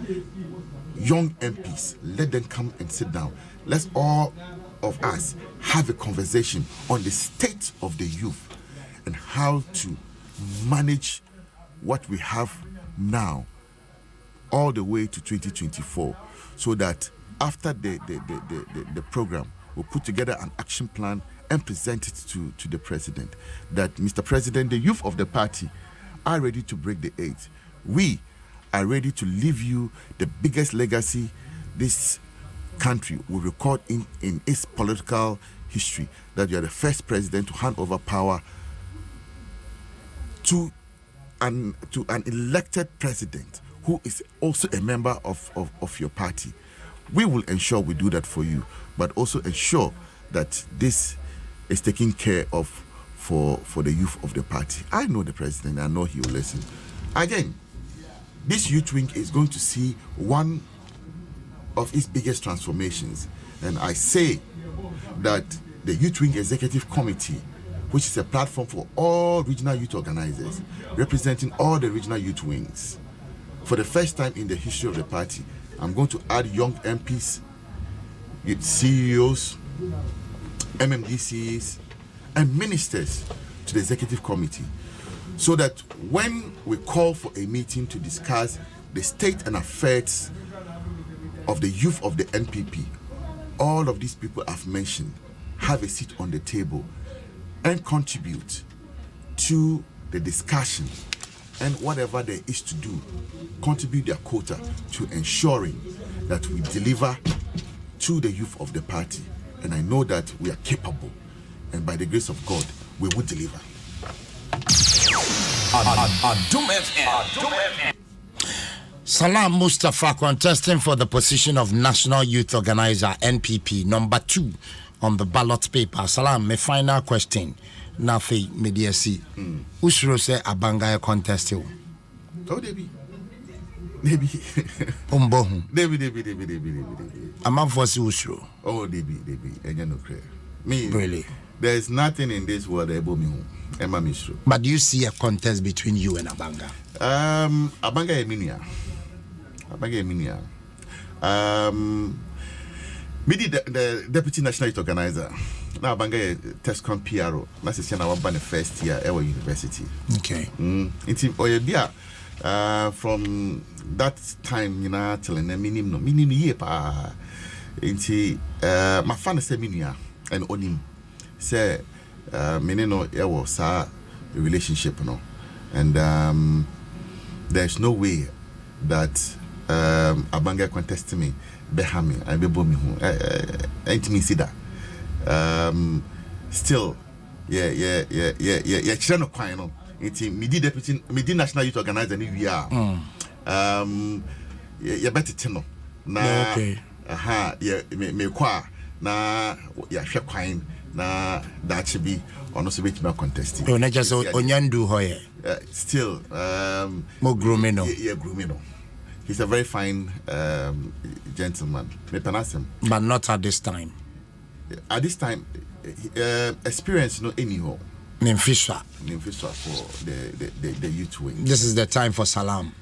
young MPs. Let them come and sit down. Let's all of us have a conversation on the state of the youth and how to manage what we have now all the way to 2024, so that after the program, we'll put together an action plan and present it to the president. That, Mr. President, the youth of the party are ready to break the 8. We are ready to leave you the biggest legacy this country will record in its political history, that you are the first president to hand over power to an elected president who is also a member of your party. We will ensure we do that for you, but also ensure that this is taken care of for the youth of the party. I know the president, I know he will listen. Again, this youth wing is going to see one of its biggest transformations, and I say that the Youth Wing Executive Committee, which is a platform for all regional youth organizers, representing all the regional youth wings, for the first time in the history of the party, I'm going to add young MPs, CEOs, MMDCs, and ministers to the executive committee, so that when we call for a meeting to discuss the state and affairs of the youth of the NPP, all of these people I've mentioned have a seat on the table and contribute to the discussion, and whatever there is to do, contribute their quota to ensuring that we deliver to the youth of the party. And I know that we are capable, and by the grace of God, we will deliver. Adom FM. Salam Mustapha contesting for the position of National Youth Organizer, NPP, number 2 on the ballot paper. Salam, my final question. Nafi media see. Usro say abanga contest you. Oh, Debbie. Debbie. Debbie. I'm not for Usro. Oh, Debbie. And you know, me. Really? There is nothing in this world able me home. Emma Misro. But do you see a contest between you and Abanga? Abanga Eminia. Me the deputy national youth organizer. Now Abanga Tescom PRO. That's the our ban first year at our university. Okay. From that time, you know, till the minimum year pa. My fan is Eminia and Onim. Say, menino there was a relationship, no, and there's no way that Abanga contest me, behami, I be bomi who, ain't me see that. Still, yeah. Chino kwano. It's midi deputy, midi national youth organizer ni we are. Yeah, better chino. Na, okay. Yeah, me kwa na yeah, share kwine. Na that should be honestly with my contesting. Oh, not just onyandu hoye. Still, more grooming. Yeah, grooming. He's a very fine gentleman. Me panasim. But not at this time. At this time, experience no anyhow. Nimfisha for the youth wing. This is the time for Salam.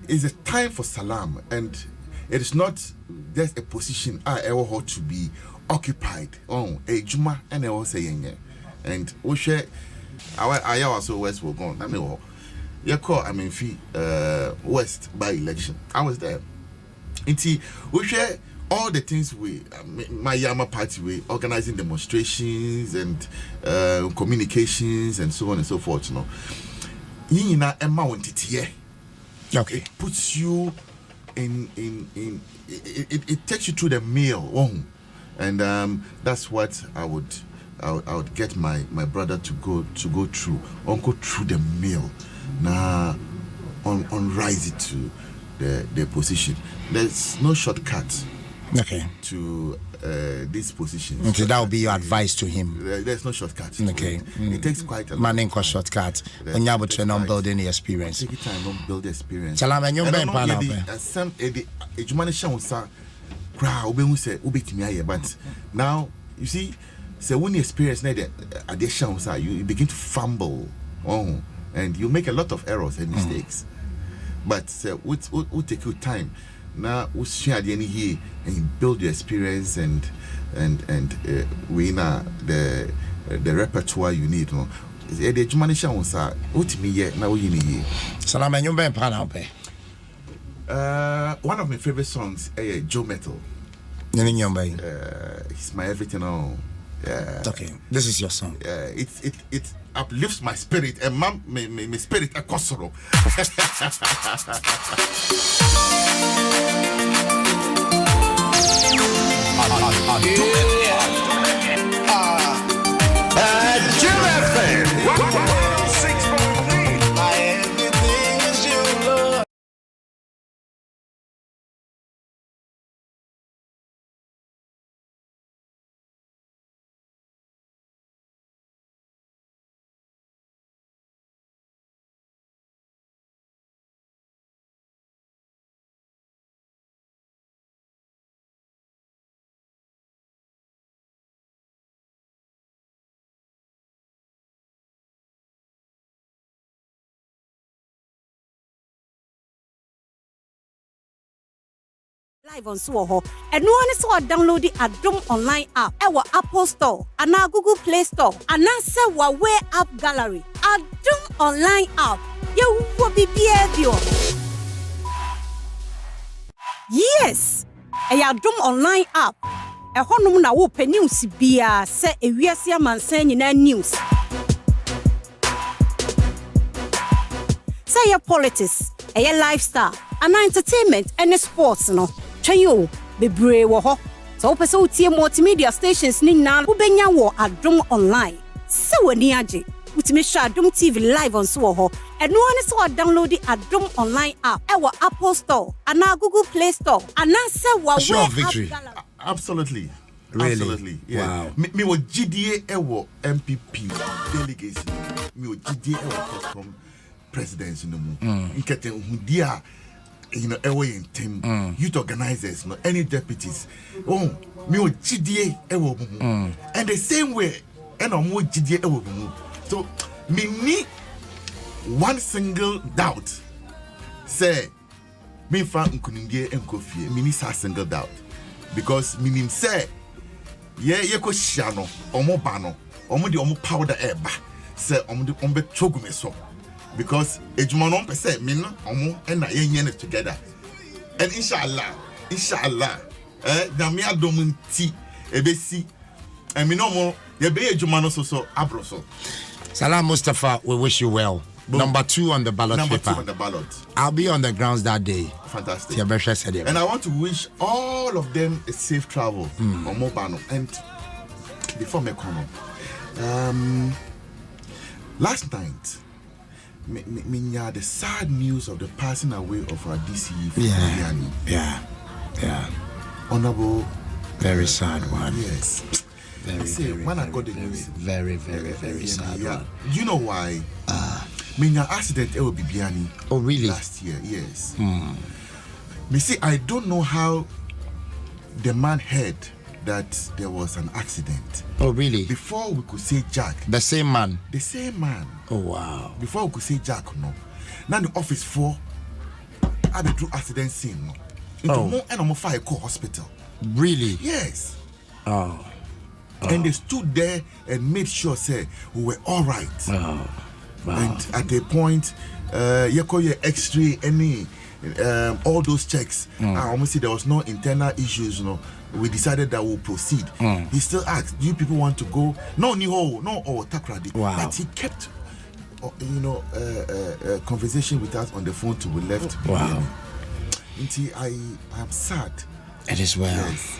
It's a time for Salam, and it is not just a position I ever ought to be occupied. Oh, a Juma and I was saying, and we share I also West will go. I mean, you call I mean, West by election. I was there. Inti, we share all the things we my Yama party we organizing demonstrations and communications and so on and so forth. You know, Yina amount it here. Okay, it puts you in it takes you through the meal. And that's what I would get my brother to go through. Go through the meal. Now on rise it to the position. There's no shortcut. Okay. To this position. Okay, that will be your advice to him. There's no shortcut. Okay. It takes quite a lot. Manning got shortcut. When you have to train on building the experience. Take time on build the experience. Salam and you ben pana. Some ejumane sha crowd we say ubetimi aye, but now you see say when you experience na the addition you begin to fumble and you make a lot of errors and mistakes. But we take your time now we share the here and you build your experience and we na the repertoire you need no the ejumane sha utimi ye na we ni Salam and you ben pana. One of my favorite songs, Joe Metal. It's my everything. Okay, this is your song. It uplifts my spirit and my spirit a kosoro. Live on Swoho, and no one is so download the Adom online app. Our Apple Store, and our Google Play Store, and answer our Way App Gallery. Adom online app. You will be behavior. Yes, a Adom online app. A honum na wo news bia say a wiasia man saying in news. Say your politics, a lifestyle, and entertainment and sports no. Chayo bebre wo ho so pese utie multimedia stations ni na wo benya wo Adom online se wani age utime sha Adom TV live on so ho eno ani so download the Adom online app e wo Apple Store and Google Play Store and say wa sure victory. Absolutely Really? Absolutely. Yeah. Wow. Me was GDA ewo MPP delegates. Me was GDA ewo custom presidents in the moon. Nkete hundia, ewo in team youth organizers, any deputies. Oh, me was GDA ewo mumu. And the same way, and I'm more GDA ewo mumu. So me need one single doubt. Say, me fa nkunimdie enkofie. Me need a single doubt because me nim say. Ye ko shano omo bano omo de omo powder eba say omo de ombe chogume so because ejuma no say me no omo na ye nyene together and inshallah na me adom nti ebesi and me no mo ye be ejuma no so abro so. Salam Mustapha, we wish you well. Number 2 on the ballot Number paper. 2 on the ballot. I'll be on the grounds that day. Fantastic. And I want to wish all of them a safe travel on Mobano. And before me come on, last night, me had the sad news of the passing away of our DCE from Biani. Yeah. Honorable. Very sad one. Yes. When I got the news, very sad one. You know why? Minya accident will be Biani. Oh really? Last year, yes. Me see, I don't know how the man heard that there was an accident. Oh really? Before we could say Jack. The same man. Oh wow. Before we could say Jack, no. Now the office for I be do accident scene, no. Into more and more fire call hospital. Really? Yes. Oh. And they stood there and made sure say we were all right. Wow. And at a point, you call your X-ray, any all those checks. I almost see there was no internal issues. We decided that we'll proceed. He still asked, "Do you people want to go?" No, takradi. Wow. But he kept, conversation with us on the phone till we left. Wow. Until I am sad. It is well. Yes.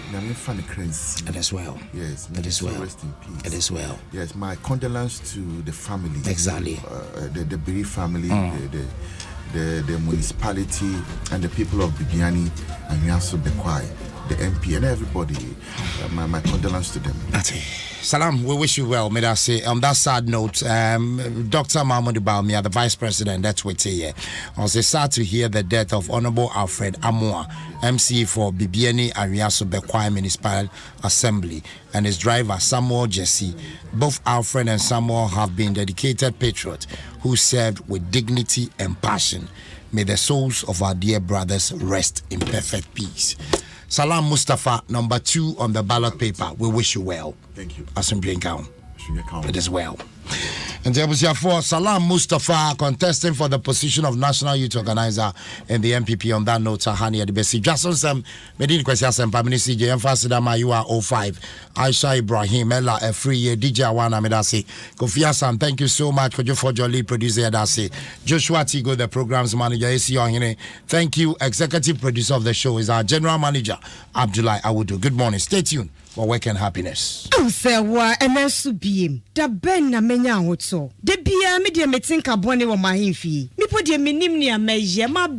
It is well. Yes. It is well. Rest in peace. It is well. Yes. My condolence to the family. Exactly. The Biri family, the municipality, and the people of Bibiani, and Yasu Bekwai, the MP, and everybody. My condolence to them. That's it. Salam, we wish you well. May I say, on that sad note, Dr. Mahmoud Baumia, the Vice President, that's what here. I was sad to hear the death of Honorable Alfred Amoa, MC for Bibiani Ariaso Bekwai Municipal Assembly, and his driver, Samuel Jesse. Both Alfred and Samuel have been dedicated patriots who served with dignity and passion. May the souls of our dear brothers rest in perfect peace. Salam Mustapha, number 2 on the ballot paper. We wish you well. Thank you. It is well. And there was for Salam Mustapha contesting for the position of National Youth Organizer in the NPP. On that note, Sahani Adibesi. Jason Sam, Medin Kwesi Sam, Paminisi, JM Fasidama, you are 05. Aisha Ibrahim, Ella, a free year, DJ Awana Medasi. Kofi Sam, thank you so much for your lead producer, Adasi. Joshua Tigo, the program's manager, AC Ohine. Thank you, executive producer of the show, is our general manager, Abdullah Awudu. Good morning. Stay tuned for Work and Happiness. Sewa enesu biem da ben na menya hoto de bia me de metinka bone wo mahemfi mi po de menim ni amaye ma